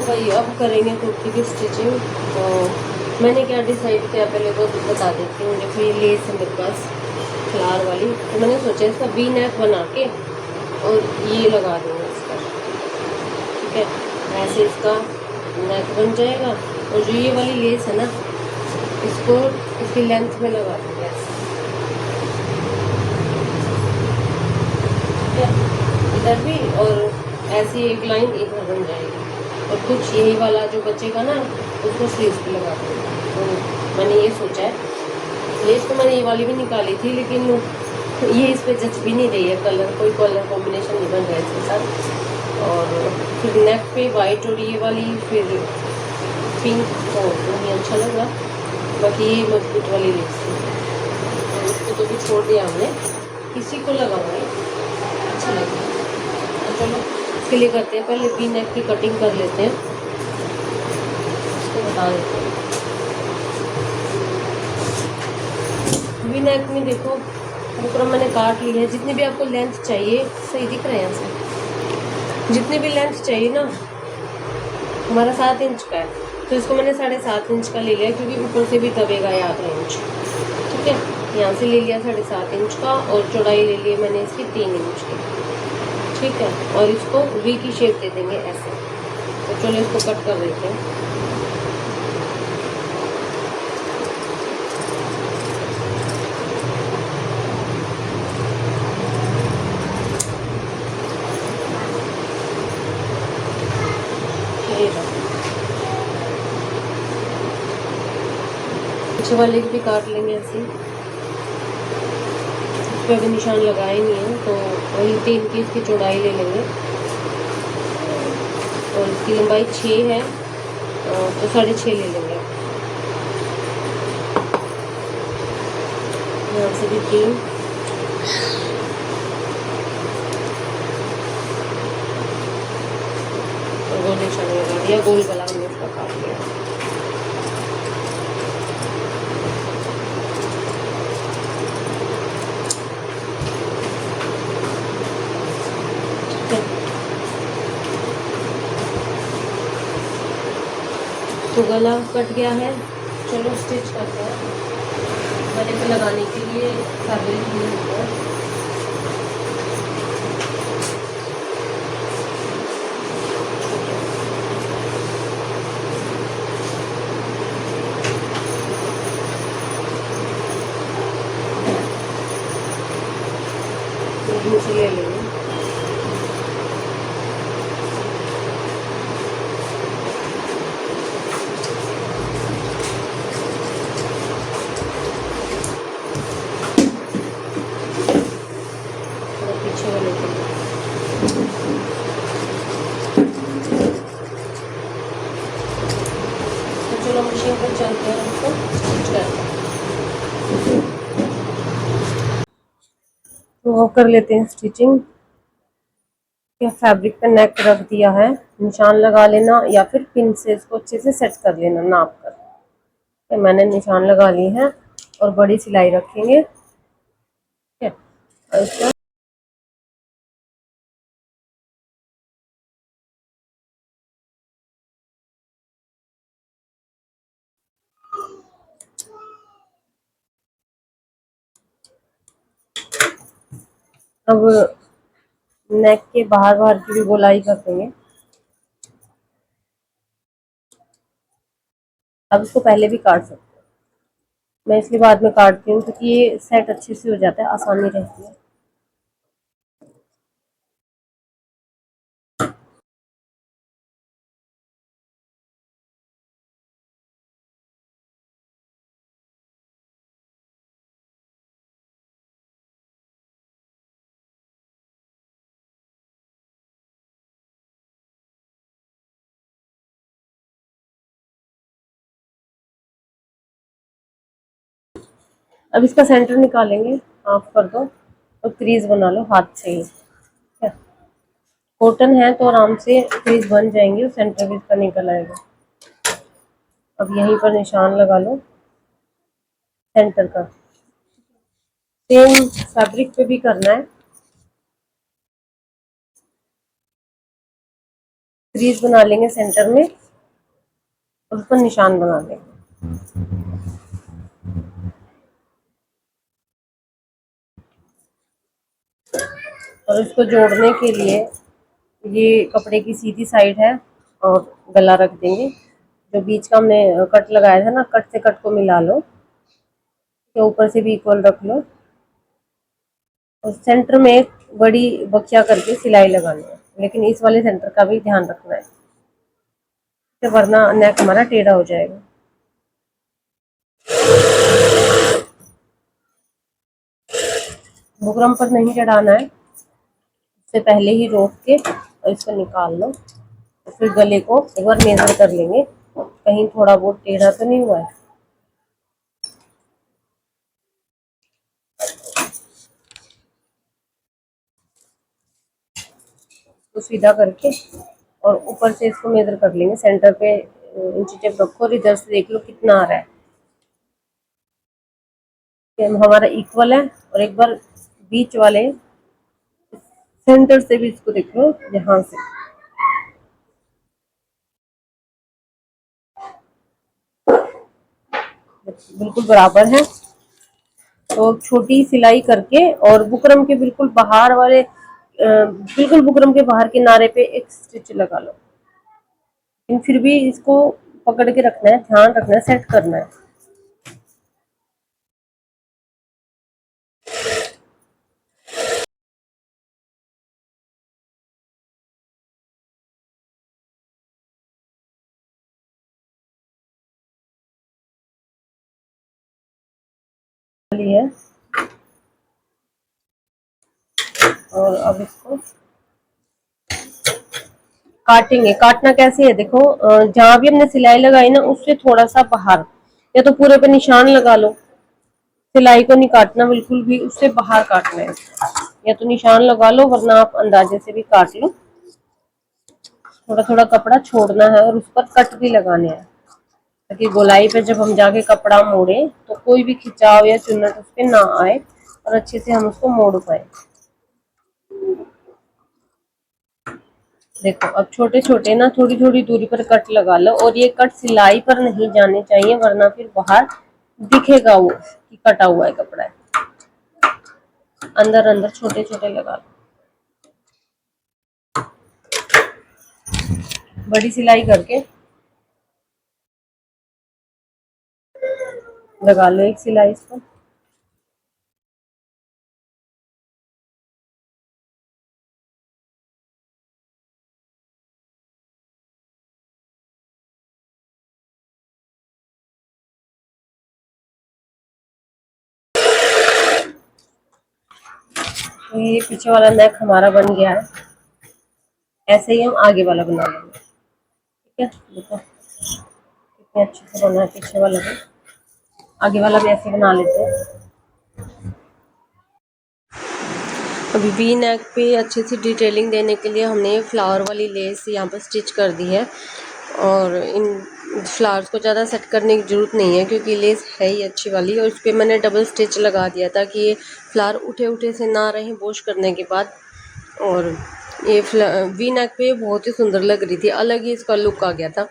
भाई अब करेंगे कुर्ती की स्टिचिंग। तो मैंने क्या डिसाइड किया पहले तो बता देती हूँ। देखो ये लेस है मेरे पास फ्लावर वाली, तो मैंने सोचा इसका वी नेक बना के और ये लगा दूँगा इस पर। ठीक है, ऐसे इसका नेक बन जाएगा और जो ये वाली लेस है ना इसको इसकी लेंथ में लगा दूँगा ऐसे। ठीक है, इधर भी और ऐसी एक लाइन इधर बन जाएगी और कुछ यही वाला जो बचेगा ना उसको स्लीव्स पे लगा दूँगा। तो मैंने ये सोचा है। लेस तो मैंने ये वाली भी निकाली थी लेकिन ये इस पे जच भी नहीं रही है, कोई कलर कॉम्बिनेशन नहीं बन रहा है इसके साथ। और फिर नेक पे वाइट और ये वाली फिर पिंक तो नहीं अच्छा लग रहा। बाकी ये मजबूत वाली लेस थी तो इसको तो भी छोड़ दिया हमने, किसी को लगाऊंगी अच्छा लगेगा। तो चलो इसके लिए करते हैं, पहले वी नेक की कटिंग कर लेते हैं, इसको बता देते हैं। वी नेक में देखो पूरा मैंने काट लिया है, जितनी भी आपको लेंथ चाहिए, सही दिख रहा है यहाँ से, जितनी भी लेंथ चाहिए ना, हमारा 7 इंच का है तो इसको मैंने 7.5 इंच का ले लिया क्योंकि ऊपर से भी दबेगा ये आधा इंच। ठीक है, यहाँ से ले लिया 7.5 इंच का और चौड़ाई ले ली मैंने इसकी 3 इंच की। ठीक है, और इसको वी की शेप दे देंगे ऐसे। तो चलो इसको कट कर देते हैं। पीछे वाले की भी काट लेंगे ऐसे, इस पर भी निशान लगाए नहीं है तो वही 3 की इसकी चौड़ाई ले लेंगे और इसकी लंबाई 6 है तो 6.5 ले लेंगे। यहाँ से भी 3 और गोल निशान लगा दिया, गोल गला हमने इसका काट लिया। तो गला कट गया है, चलो स्टिच करते हैं। गले पे लगाने के लिए फैब्रिक नहीं होता है। मुझे ले लेंगे। पीछे वाले को तो चलो मशीन पर चलते हैं, उसको स्टिच करते हैं। तो वो कर लेते हैं स्टिचिंग। या फैब्रिक पे नेक रख दिया है, निशान लगा लेना या फिर पिन से इसको अच्छे से सेट कर लेना नाप कर। तो मैंने निशान लगा ली है और बड़ी सिलाई रखेंगे। ठीक है, और इसका अब नेक के बाहर बाहर की भी गोलाई कर देंगे। अब इसको पहले भी काट सकते हैं, मैं इसलिए बाद में काटती हूँ क्योंकि ये सेट अच्छे से हो जाता है, आसानी रहती है। अब इसका सेंटर निकालेंगे, हाफ कर दो और क्रीज बना लो हाथ से ही। ठीक है, कॉटन है तो आराम से क्रीज बन जाएंगे और सेंटर भी इसका निकल आएगा। अब यहीं पर निशान लगा लो सेंटर का। सेम फैब्रिक पे भी करना है, क्रीज बना लेंगे सेंटर में और उस पर निशान बना देंगे। और इसको जोड़ने के लिए ये कपड़े की सीधी साइड है और गला रख देंगे। जो बीच का हमने कट लगाया था ना, कट से कट को मिला लो, के ऊपर से भी इक्वल रख लो और सेंटर में एक बड़ी बखिया करके सिलाई लगानी है, लेकिन इस वाले सेंटर का भी ध्यान रखना है, तो वरना नेक हमारा टेढ़ा हो जाएगा। बुकरम पर नहीं चढ़ाना है, उससे पहले ही रोक के और इसको निकाल लो। और फिर गले को एक बार मेजर कर लेंगे, कहीं थोड़ा बहुत टेढ़ा तो नहीं हुआ है। तो सीधा करके और ऊपर से इसको मेजर कर लेंगे। सेंटर पे इंची टेप रखो और इधर से देख लो कितना आ रहा है। हमारा इक्वल है। और एक बार बीच वाले सेंटर से भी इसको देख लो, यहाँ से बिल्कुल बराबर है। तो छोटी सिलाई करके और बुकरम के बिल्कुल बाहर वाले बिल्कुल बुकरम के बाहर किनारे पे एक स्टिच लगा लो। लेकिन फिर भी इसको पकड़ के रखना है, ध्यान रखना है, सेट करना है। है और अब इसको काटेंगे। काटना कैसे है देखो, जहां भी हमने सिलाई लगाई ना उससे थोड़ा सा बाहर, या तो पूरे पे निशान लगा लो। सिलाई को नहीं काटना बिल्कुल भी, उससे बाहर काटना है, या तो निशान लगा लो वरना आप अंदाजे से भी काट लो। थोड़ा थोड़ा कपड़ा छोड़ना है और उस पर कट भी लगाने हैं, ताकि गोलाई पे जब हम जाके कपड़ा मोड़े तो कोई भी खिंचाव या चुन्नट उस पर ना आए और अच्छे से हम उसको मोड़ पाए। देखो अब छोटे छोटे ना थोड़ी थोड़ी दूरी पर कट लगा लो, और ये कट सिलाई पर नहीं जाने चाहिए वरना फिर बाहर दिखेगा वो कि कटा हुआ है कपड़ा है। अंदर अंदर छोटे छोटे लगा लो। बड़ी सिलाई करके लगा लो एक सिलाई इस पर। तो ये पीछे वाला नेक हमारा बन गया है। ऐसे ही हम आगे वाला बना लेंगे। ठीक है, देखो कितने अच्छे से बना है पीछे वाला भी। आगे वाला भी ऐसे बना लेते हैं। अभी वी नेक पे अच्छे से डिटेलिंग देने के लिए हमने फ्लावर वाली लेस यहाँ पर स्टिच कर दी है, और इन फ्लावर्स को ज़्यादा सेट करने की ज़रूरत नहीं है क्योंकि लेस है ही अच्छी वाली। और इस पर मैंने डबल स्टिच लगा दिया था कि ये फ्लावर उठे उठे से ना रहे वॉश करने के बाद। और ये वी नेक पे बहुत ही सुंदर लग रही थी, अलग ही इसका लुक आ गया था।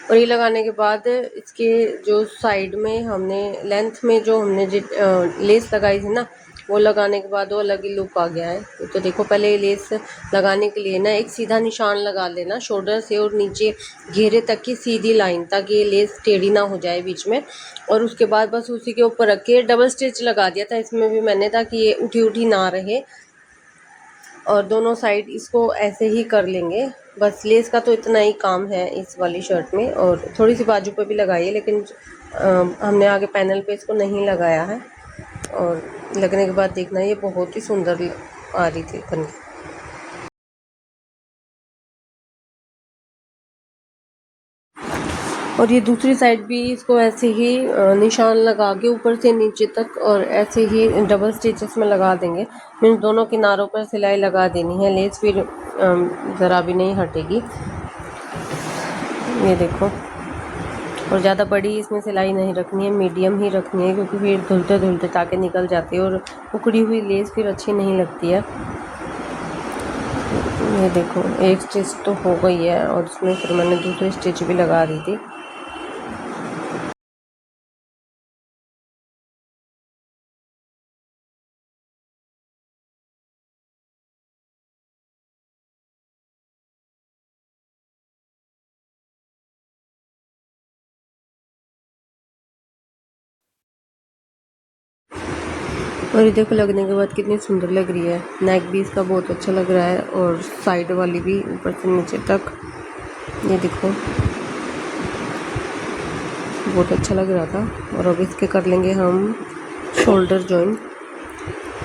और ये लगाने के बाद इसके जो साइड में हमने लेंथ में जो हमने लेस लगाई थी ना, वो लगाने के बाद वो अलग ही लुक आ गया है। तो देखो पहले लेस लगाने के लिए ना एक सीधा निशान लगा लेना शोल्डर से और नीचे घेरे तक की सीधी लाइन, ताकि ये लेस टेढ़ी ना हो जाए बीच में। और उसके बाद बस उसी के ऊपर रख के डबल स्टिच लगा दिया था इसमें भी मैंने, ताकि ये उठी उठी ना रहे। और दोनों साइड इसको ऐसे ही कर लेंगे। बस लेस का तो इतना ही काम है इस वाली शर्ट में, और थोड़ी सी बाजू पे भी लगाई है, लेकिन हमने आगे पैनल पे इसको नहीं लगाया है। और लगने के बाद देखना ये बहुत ही सुंदर आ रही थी बन के। और ये दूसरी साइड भी इसको ऐसे ही निशान लगा के ऊपर से नीचे तक और ऐसे ही डबल स्टिचेस में लगा देंगे। मीन्स दोनों किनारों पर सिलाई लगा देनी है, लेस फिर ज़रा भी नहीं हटेगी। ये देखो, और ज़्यादा बड़ी इसमें सिलाई नहीं रखनी है, मीडियम ही रखनी है, क्योंकि फिर धुलते धुलते टाके निकल जाती है और उखड़ी हुई लेस फिर अच्छी नहीं लगती है। ये देखो एक स्टिच तो हो गई है और इसमें फिर मैंने दूसरी स्टिच भी लगा दी थी। और ये देखो लगने के बाद कितनी सुंदर लग रही है। नेक भी इसका बहुत अच्छा लग रहा है और साइड वाली भी ऊपर से नीचे तक, ये देखो बहुत अच्छा लग रहा था। और अब इसके कर लेंगे हम शोल्डर जॉइन।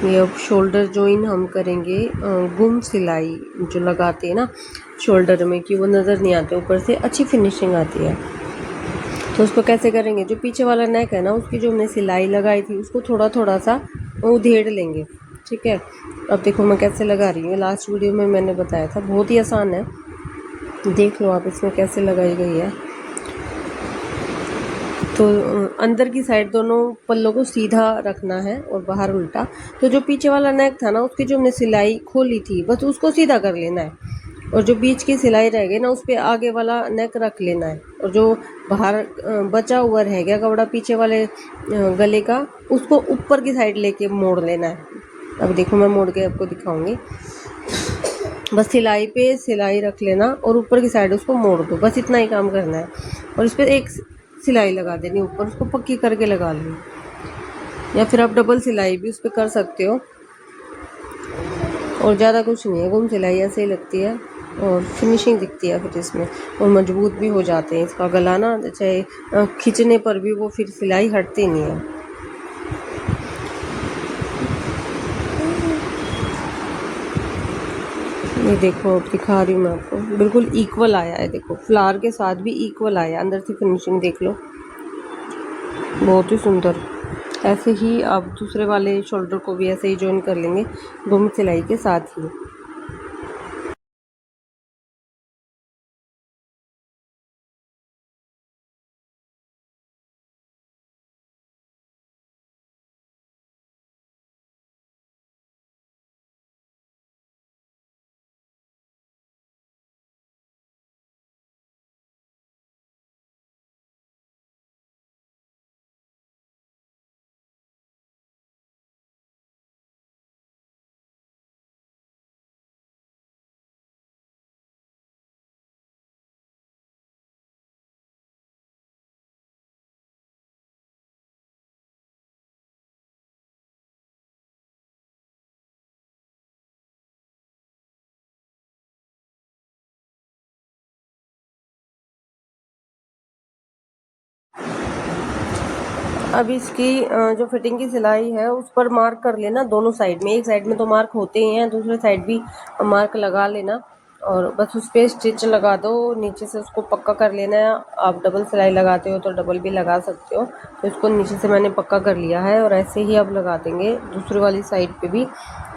ये अब शोल्डर जॉइन हम करेंगे गुम सिलाई जो लगाते हैं ना शोल्डर में, कि वो नज़र नहीं आते, ऊपर से अच्छी फिनिशिंग आती है। तो उसको कैसे करेंगे, जो पीछे वाला नेक है ना उसकी जो हमने सिलाई लगाई थी उसको थोड़ा थोड़ा सा उधेड़ लेंगे। ठीक है, अब देखो मैं कैसे लगा रही हूँ। लास्ट वीडियो में मैंने बताया था, बहुत ही आसान है, देख लो आप इसमें कैसे लगाई गई है। तो अंदर की साइड दोनों पल्लों को सीधा रखना है और बाहर उल्टा। तो जो पीछे वाला नेक था ना उसकी जो हमने सिलाई खोली थी बस उसको सीधा कर लेना है, और जो बीच की सिलाई रह गई ना उस पर आगे वाला नेक रख लेना है, और जो बाहर बचा हुआ रह गया कपड़ा पीछे वाले गले का उसको ऊपर की साइड लेके मोड़ लेना है। अब देखो मैं मोड़ के आपको दिखाऊंगी। बस सिलाई पे सिलाई रख लेना और ऊपर की साइड उसको मोड़ दो, बस इतना ही काम करना है। और इस पर एक सिलाई लगा देनी ऊपर, उसको पक्की करके लगा लेनी, या फिर आप डबल सिलाई भी उस पर कर सकते हो। और ज़्यादा कुछ नहीं है, गुम सिलाई ऐसे ही लगती है और फिनिशिंग दिखती है फिर इसमें, और मजबूत भी हो जाते हैं इसका गला ना, चाहे खींचने पर भी वो फिर सिलाई हटती नहीं है। ये देखो अब दिखा रही हूँ मैं आपको, बिल्कुल इक्वल आया है, देखो फ्लावर के साथ भी इक्वल आया, अंदर से फिनिशिंग देख लो, बहुत ही सुंदर। ऐसे ही आप दूसरे वाले शोल्डर को भी ऐसे ही ज्वाइन कर लेंगे गुम सिलाई के साथ ही। अब इसकी जो फिटिंग की सिलाई है उस पर मार्क कर लेना दोनों साइड में, एक साइड में तो मार्क होते ही हैं, दूसरे साइड भी मार्क लगा लेना और बस उस पर स्टिच लगा दो, नीचे से उसको पक्का कर लेना है। आप डबल सिलाई लगाते हो तो डबल भी लगा सकते हो। तो इसको नीचे से मैंने पक्का कर लिया है और ऐसे ही अब लगा देंगे दूसरी वाली साइड पे भी।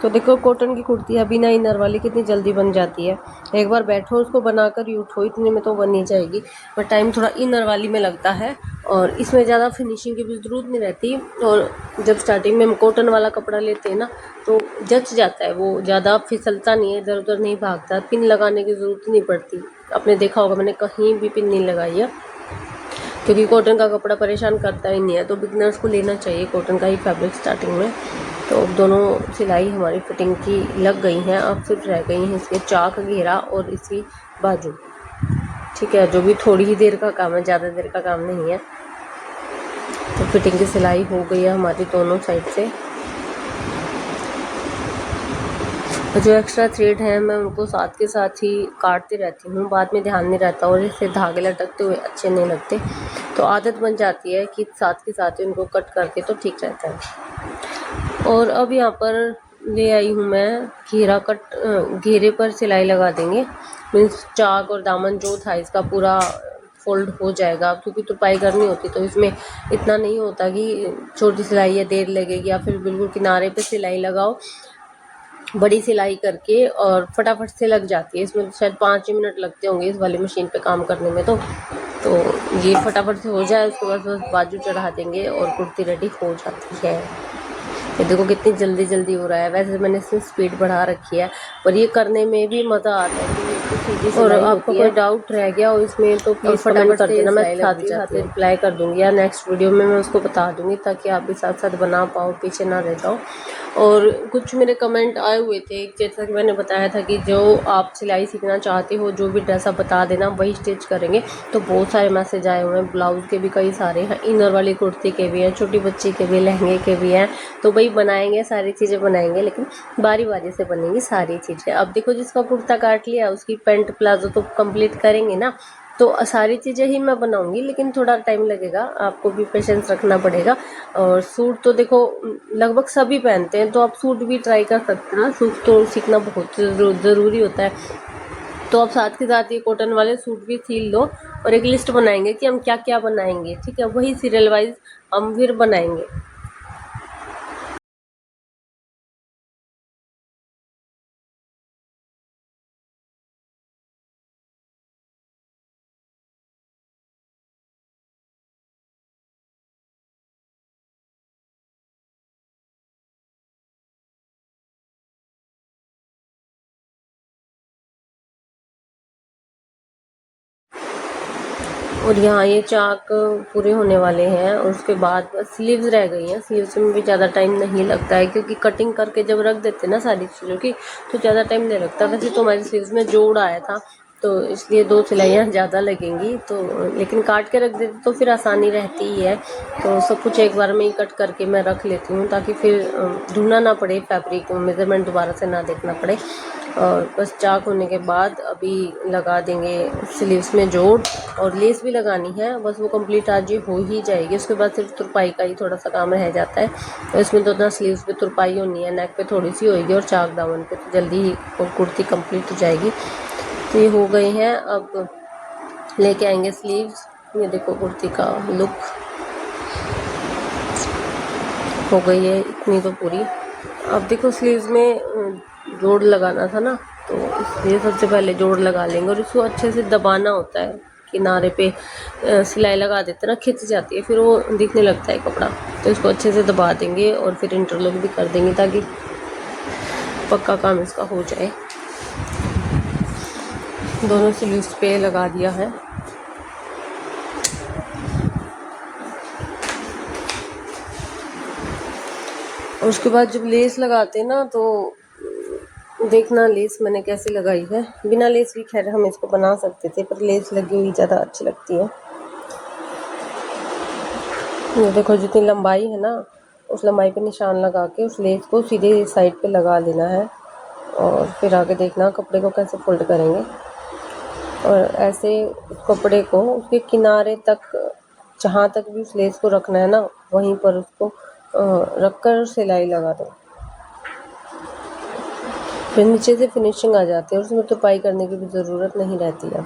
तो देखो कॉटन की कुर्ती है बिना इनर वाली कितनी जल्दी बन जाती है, एक बार बैठो उसको बनाकर ही उठो, इतने में तो बन ही जाएगी। पर टाइम थोड़ा इनर वाली में लगता है और इसमें ज़्यादा फिनिशिंग की भी ज़रूरत नहीं रहती। और जब स्टार्टिंग में हम कॉटन वाला कपड़ा लेते हैं ना तो जच जाता है, वो ज़्यादा फिसलता नहीं है, इधर उधर नहीं भागता, पिन लगाने की ज़रूरत नहीं पड़ती। आपने देखा होगा मैंने कहीं भी पिन नहीं लगाई है, क्योंकि कॉटन का कपड़ा परेशान करता ही नहीं है। तो बिगनर्स को लेना चाहिए कॉटन का ही फैब्रिक स्टार्टिंग में। तो दोनों सिलाई हमारी फिटिंग की लग गई हैं, अब सिर्फ रह गई हैं इसके चाक, घेरा और इसकी बाजू। ठीक है, जो भी थोड़ी ही देर का काम है, ज़्यादा देर का काम नहीं है। तो फिटिंग की सिलाई हो गई है हमारी दोनों साइड से। और जो एक्स्ट्रा थ्रेड है मैं उनको साथ के साथ ही काटती रहती हूँ, बाद में ध्यान नहीं रहता और इससे धागे लटकते हुए अच्छे नहीं लगते। तो आदत बन जाती है कि साथ के साथ ही उनको कट करके तो ठीक रहता है। और अब यहाँ पर ले आई हूँ मैं घेरा कट, घेरे पर सिलाई लगा देंगे, मीन्स चाक और दामन जो था इसका पूरा फोल्ड हो जाएगा, क्योंकि तुरपाई करनी होती तो इसमें इतना नहीं होता कि छोटी सिलाई या देर लगेगी, या फिर बिल्कुल किनारे पे सिलाई लगाओ बड़ी सिलाई करके और फटाफट से लग जाती है। इसमें शायद 5 ही मिनट लगते होंगे इस वाली मशीन पे काम करने में। तो ये फटाफट से हो जाए, उसके बाद बस बाजू चढ़ा देंगे और कुर्ती रेडी हो जाती है। ये देखो कितनी जल्दी जल्दी हो रहा है। वैसे मैंने इसमें स्पीड बढ़ा रखी है, पर ये करने में भी मज़ा आता है कि बिल्कुल सीधी और सिलाई आपको होती कोई है। डाउट रह गया हो इसमें तो प्लीज़ कमेंट फटाफट कर से देना, मैं सिलाई लग भी साथ जाती ही है। रिप्लाई कर दूँगी, या नेक्स्ट वीडियो में मैं उसको बता दूँगी ताकि आप भी साथ साथ बना पाओ, पीछे ना रह जाओ। और कुछ मेरे कमेंट आए हुए थे, जैसा कि मैंने बताया था कि जो आप सिलाई सीखना चाहते हो, जो भी ड्रेस आप बता देना वही स्टिच करेंगे। तो बहुत सारे मैसेज आए हुए हैं, ब्लाउज़ के भी कई सारे हैं, इनर वाली कुर्ती के भी हैं, छोटी बच्ची के भी, लहंगे के भी हैं। तो भाई बनाएंगे, सारी चीज़ें बनाएंगे, लेकिन बारी बारी से बनेंगी सारी चीज़ें। अब देखो जिसका कुर्ता काट लिया उसकी पैंट प्लाजो तो कंप्लीट करेंगे ना, तो सारी चीज़ें ही मैं बनाऊंगी, लेकिन थोड़ा टाइम लगेगा, आपको भी पेशेंस रखना पड़ेगा। और सूट तो देखो लगभग सभी पहनते हैं, तो आप सूट भी ट्राई कर सकते हैं ना, सूट तो सीखना बहुत ज़रूरी होता है। तो आप साथ के साथ ये कॉटन वाले सूट भी सिल लो, और एक लिस्ट बनाएंगे कि हम क्या क्या बनाएंगे, ठीक है, वही सीरियल वाइज हम फिर बनाएंगे। और यहाँ ये चाक पूरे होने वाले हैं, और उसके बाद बस स्लीव्स रह गई हैं। स्लीव्स में भी ज़्यादा टाइम नहीं लगता है, क्योंकि कटिंग करके जब रख देते हैं ना सारी चीज़ों की, तो ज़्यादा टाइम नहीं लगता। वैसे तो हमारी स्लीव्स में जोड़ आया था, तो इसलिए 2 सिलाइयाँ ज़्यादा लगेंगी, तो लेकिन काट के रख देते तो फिर आसानी रहती ही है। तो सब कुछ एक बार में ही कट करके मैं रख लेती हूँ, ताकि फिर ढूंढना ना पड़े, फैब्रिक मेज़रमेंट दोबारा से ना देखना पड़े। और बस चाक होने के बाद अभी लगा देंगे स्लीव्स में जोड़, और लेस भी लगानी है, बस वो कंप्लीट आज ये हो ही जाएगी। उसके बाद सिर्फ तुरपाई का ही थोड़ा सा काम रह जाता है, तो इसमें तो ना स्लीव्स पे तुरपाई होनी है, नेक पे थोड़ी सी होएगी, और चाक दामन पे तो जल्दी ही कुर्ती कंप्लीट हो जाएगी। तो ये हो गई हैं, अब लेके आएंगे स्लीव्स। ये देखो कुर्ती का लुक हो गई है इतनी तो पूरी। अब देखो स्लीव्स में जोड़ लगाना था ना, तो इसलिए सबसे पहले जोड़ लगा लेंगे, और इसको अच्छे से दबाना होता है। किनारे पे सिलाई लगा देते ना, खिंच जाती है, फिर वो दिखने लगता है कपड़ा। तो इसको अच्छे से दबा देंगे, और फिर इंटरलॉक भी कर देंगे, ताकि पक्का काम इसका हो जाए। दोनों स्लीव्स पे लगा दिया है। और उसके बाद जब लेस लगाते हैं ना, तो देखना लेस मैंने कैसे लगाई है। बिना लेस भी खैर हम इसको बना सकते थे, पर लेस लगी हुई ज़्यादा अच्छी लगती है। ये देखो जितनी लंबाई है ना, उस लंबाई पे निशान लगा के उस लेस को सीधे साइड पे लगा देना है, और फिर आगे देखना कपड़े को कैसे फोल्ड करेंगे। और ऐसे कपड़े को उसके किनारे तक, जहाँ तक भी उस लेस को रखना है ना, वहीं पर उसको रख कर सिलाई लगा दो। फिर नीचे से फिनिशिंग आ जाती है, और उसमें तुरपाई करने की भी ज़रूरत नहीं रहती है।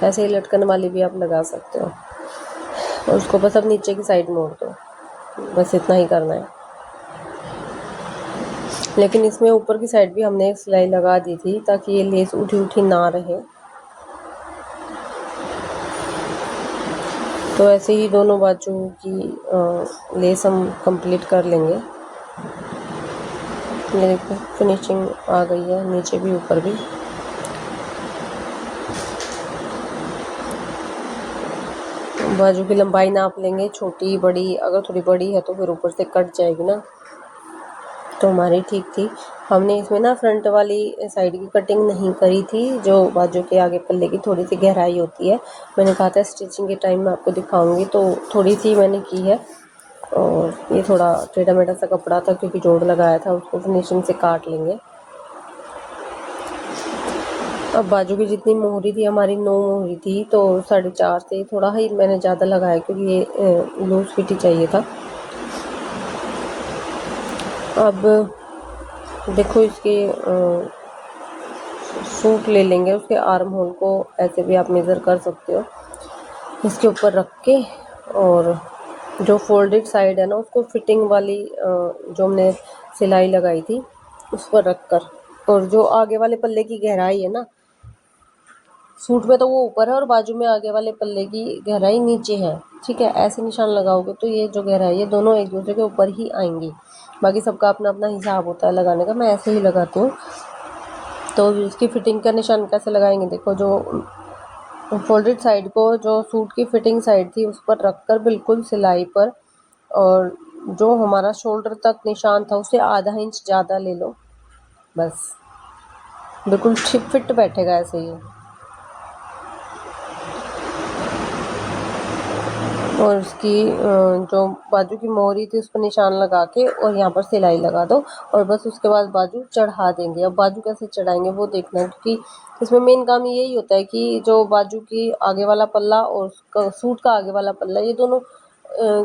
ऐसे ही लटकन वाली भी आप लगा सकते हो, और उसको बस अब नीचे की साइड मोड़ दो, बस इतना ही करना है। लेकिन इसमें ऊपर की साइड भी हमने एक सिलाई लगा दी थी, ताकि ये लेस उठी उठी ना रहे। तो ऐसे ही दोनों बाजू की लेस हम कंप्लीट कर लेंगे। ये देखो फिनिशिंग आ गई है, नीचे भी ऊपर भी। बाजू की लंबाई नाप लेंगे, छोटी बड़ी, अगर थोड़ी बड़ी है तो फिर ऊपर से कट जाएगी ना, तो हमारी ठीक थी। हमने इसमें ना फ्रंट वाली साइड की कटिंग नहीं करी थी, जो बाजू के आगे पल्ले की थोड़ी सी गहराई होती है। मैंने कहा था स्टिचिंग के टाइम मैं आपको दिखाऊंगी, तो थोड़ी सी मैंने की है। और ये थोड़ा टेढ़ा मेढ़ा सा कपड़ा था, क्योंकि जोड़ लगाया था, उसको फिनिशिंग से काट लेंगे। अब बाजू की जितनी मोहरी थी, हमारी 9 मोहरी थी, तो 4.5 से थोड़ा ही मैंने ज़्यादा लगाया, क्योंकि ये लूज फिट ही चाहिए था। अब देखो इसके सूट ले लेंगे, उसके आर्म होल को ऐसे भी आप मेज़र कर सकते हो, इसके ऊपर रख के, और जो फोल्डेड साइड है ना, उसको फिटिंग वाली जो हमने सिलाई लगाई थी उस पर रख कर, और जो आगे वाले पल्ले की गहराई है ना, सूट में तो वो ऊपर है, और बाजू में आगे वाले पल्ले की गहराई नीचे है, ठीक है। ऐसे निशान लगाओगे तो ये जो गहराई है दोनों एक दूसरे के ऊपर ही आएंगी, बाकी सबका अपना अपना हिसाब होता है लगाने का, मैं ऐसे ही लगाती हूँ। तो इसकी फिटिंग का निशान कैसे लगाएंगे, देखो जो फोल्डेड साइड को, जो सूट की फिटिंग साइड थी उस पर रखकर बिल्कुल सिलाई पर, और जो हमारा शोल्डर तक निशान था उससे आधा इंच ज़्यादा ले लो, बस बिल्कुल फिट बैठेगा ऐसे ही। और उसकी जो बाजू की मोहरी थी उस पर निशान लगा के और यहाँ पर सिलाई लगा दो, और बस उसके बाद बाजू चढ़ा देंगे। अब बाजू कैसे चढ़ाएंगे वो देखना है, क्योंकि इसमें मेन काम यही होता है कि जो बाजू की आगे वाला पल्ला और उसका सूट का आगे वाला पल्ला, ये दोनों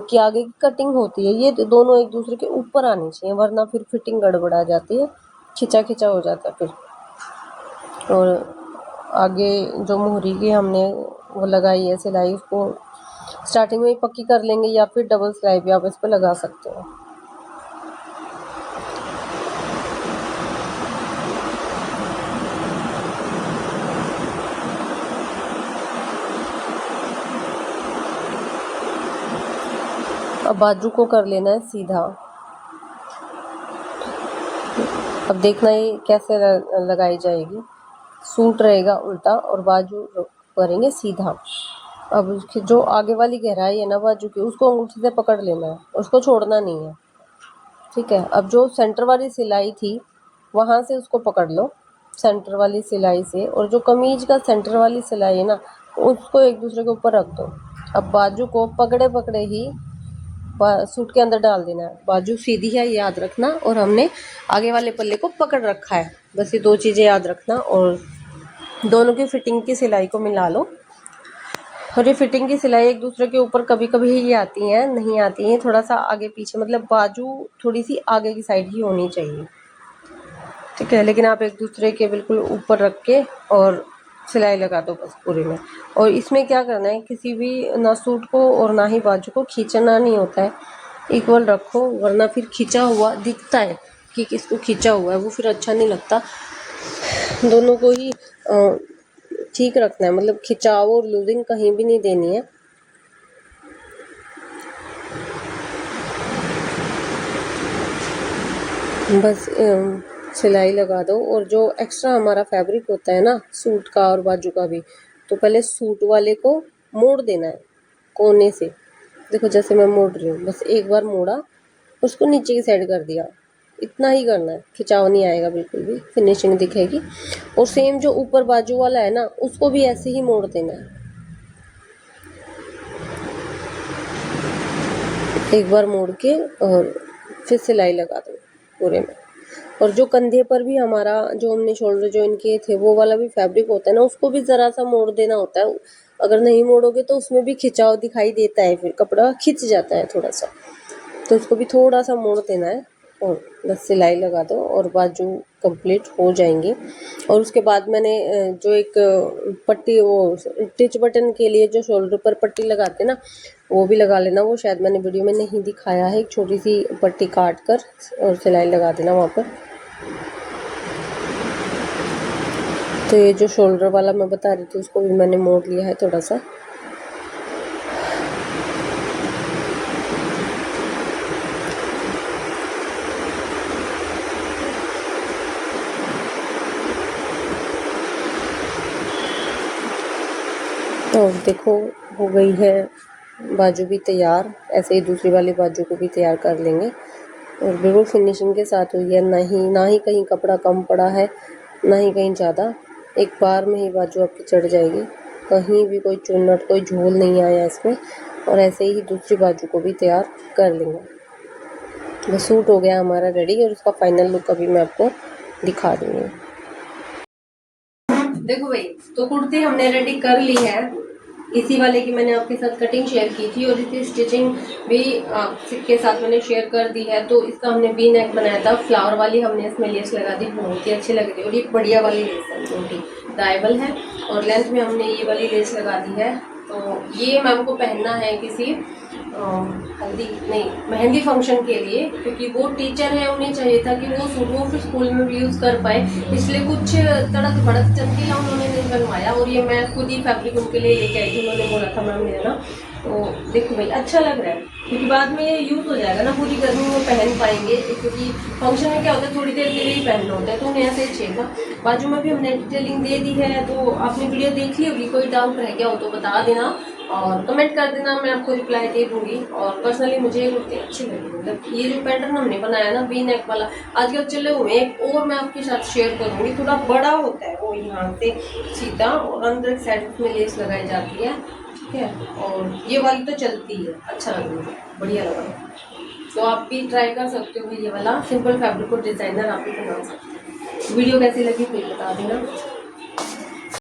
की आगे की कटिंग होती है, ये दोनों एक दूसरे के ऊपर आनी चाहिए, वरना फिर फिटिंग गड़बड़ा जाती है, खिंचा खिंचा हो जाता है फिर। और आगे जो मोहरी की हमने वो लगाई है सिलाई, उसको स्टार्टिंग में ही पक्की कर लेंगे, या फिर डबल सिलाई भी आप इस पर लगा सकते हो। अब बाजू को कर लेना है सीधा। अब देखना ये कैसे लगाई जाएगी। सूट रहेगा उल्टा और बाजू करेंगे सीधा। अब उसकी जो आगे वाली गहराई है ना बाजू की, उसको अंगूठी से पकड़ लेना है, उसको छोड़ना नहीं है, ठीक है। अब जो सेंटर वाली सिलाई थी वहाँ से उसको पकड़ लो, सेंटर वाली सिलाई से, और जो कमीज का सेंटर वाली सिलाई है ना उसको एक दूसरे के ऊपर रख दो। अब बाजू को पकड़े पकड़े ही सूट के अंदर डाल देना है। बाजू सीधी है याद रखना, और हमने आगे वाले पल्ले को पकड़ रखा है, बस ये दो चीज़ें याद रखना। और दोनों की फिटिंग की सिलाई को मिला लो। और ये फिटिंग की सिलाई एक दूसरे के ऊपर कभी कभी ही आती हैं, नहीं आती हैं, थोड़ा सा आगे पीछे, मतलब बाजू थोड़ी सी आगे की साइड ही होनी चाहिए, ठीक है। लेकिन आप एक दूसरे के बिल्कुल ऊपर रख के और सिलाई लगा दो बस पूरे में। और इसमें क्या करना है, किसी भी ना सूट को और ना ही बाजू को खींचना नहीं होता है, इक्वल रखो, वरना फिर खींचा हुआ दिखता है कि किसको खींचा हुआ है, वो फिर अच्छा नहीं लगता। दोनों को ही ठीक रखना है, मतलब खिंचाव और लूजिंग कहीं भी नहीं देनी है। बस सिलाई लगा दो, और जो एक्स्ट्रा हमारा फैब्रिक होता है ना सूट का और बाजू का भी, तो पहले सूट वाले को मोड़ देना है कोने से। देखो जैसे मैं मोड़ रही हूँ, बस एक बार मोड़ा, उसको नीचे की साइड कर दिया, इतना ही करना है, खिंचाव नहीं आएगा, बिल्कुल भी फिनिशिंग दिखेगी। और सेम जो ऊपर बाजू वाला है ना उसको भी ऐसे ही मोड़ देना है, एक बार मोड़ के और फिर सिलाई लगा दो पूरे में। और जो कंधे पर भी हमारा, जो हमने शोल्डर जॉइन किए थे वो वाला भी फैब्रिक होता है ना, उसको भी ज़रा सा मोड़ देना होता है। अगर नहीं मोड़ोगे तो उसमें भी खिंचाव दिखाई देता है, फिर कपड़ा खिंच जाता है थोड़ा सा, तो उसको भी थोड़ा सा मोड़ देना है और बस सिलाई लगा दो और बाजू कंप्लीट हो जाएंगी। और उसके बाद मैंने जो एक पट्टी, वो स्टिच बटन के लिए जो शोल्डर पर पट्टी लगाते हैं ना, वो भी लगा लेना। वो शायद मैंने वीडियो में नहीं दिखाया है, एक छोटी सी पट्टी काट कर और सिलाई लगा देना वहाँ पर। तो ये जो शोल्डर वाला मैं बता रही थी उसको भी मैंने मोड़ लिया है थोड़ा सा। तो देखो हो गई है बाजू भी तैयार, ऐसे ही दूसरी वाली बाजू को भी तैयार कर लेंगे। और बिल्कुल फिनिशिंग के साथ हुई है, ना ही कहीं कपड़ा कम पड़ा है, ना ही कहीं ज़्यादा। एक बार में ही बाजू आपकी चढ़ जाएगी, कहीं भी कोई चुन्नट, कोई झोल नहीं आया इसमें। और ऐसे ही दूसरी बाजू को भी तैयार कर लेंगे। बस सूट हो गया हमारा रेडी, और उसका फाइनल लुक अभी मैं आपको दिखा दूँगी। देखो भाई, तो कुर्ती हमने रेडी कर ली है। इसी वाले की मैंने आपके साथ कटिंग शेयर की थी, और इसकी स्टिचिंग भी आपके साथ मैंने शेयर कर दी है। तो इसका हमने वी नेक बनाया था, फ्लावर वाली हमने इसमें लेस लगा दी, बहुत ही अच्छी लग रही है। और ये बढ़िया वाली लेस है, छोटी डायबल है, और लेंथ में हमने ये वाली लेस लगा दी है। तो ये मैम को पहनना है किसी हल्दी नहीं मेहंदी फंक्शन के लिए, क्योंकि वो टीचर है, उन्हें चाहिए था कि वो सूट वो फिर स्कूल में भी यूज़ कर पाए, इसलिए कुछ तड़क भड़क चमकीला उन्होंने नहीं बनवाया। और ये मैं खुद ही फैब्रिक उनके लिए लेके आई थी, उन्होंने बोला था मैम लेना, तो देखो भाई अच्छा लग रहा है, क्योंकि बाद में ये यूज़ हो जाएगा ना, पूरी गर्मी में पहन पाएंगे, क्योंकि फंक्शन में क्या होता है थोड़ी देर के लिए ही पहनना होता है, तो उन्हें ऐसे ही चाहिए था। बाजू में भी हमने डिटेलिंग दे दी है, तो आपने वीडियो देख ली होगी, कोई डाउट रह गया हो तो बता देना और कमेंट कर देना, मैं आपको रिप्लाई दे दूंगी। और पर्सनली मुझे ये कुर्ती अच्छी लगी, मतलब ये जो पैटर्न हमने बनाया ना वी नेक वाला, आजकल चले हुए एक और मैं आपके साथ शेयर करूंगी, थोड़ा बड़ा होता है वो यहाँ से सीधा और अंदर एक साइड में लेस लगाई जाती है, ठीक है। और ये वाली तो चलती है, अच्छा लग रहा है, बढ़िया लगा, तो आप भी ट्राई कर सकते हो ये वाला सिंपल फैब्रिक को डिजाइनर आप भी बना सकते हो। वीडियो कैसी लगी प्लीज बता देना।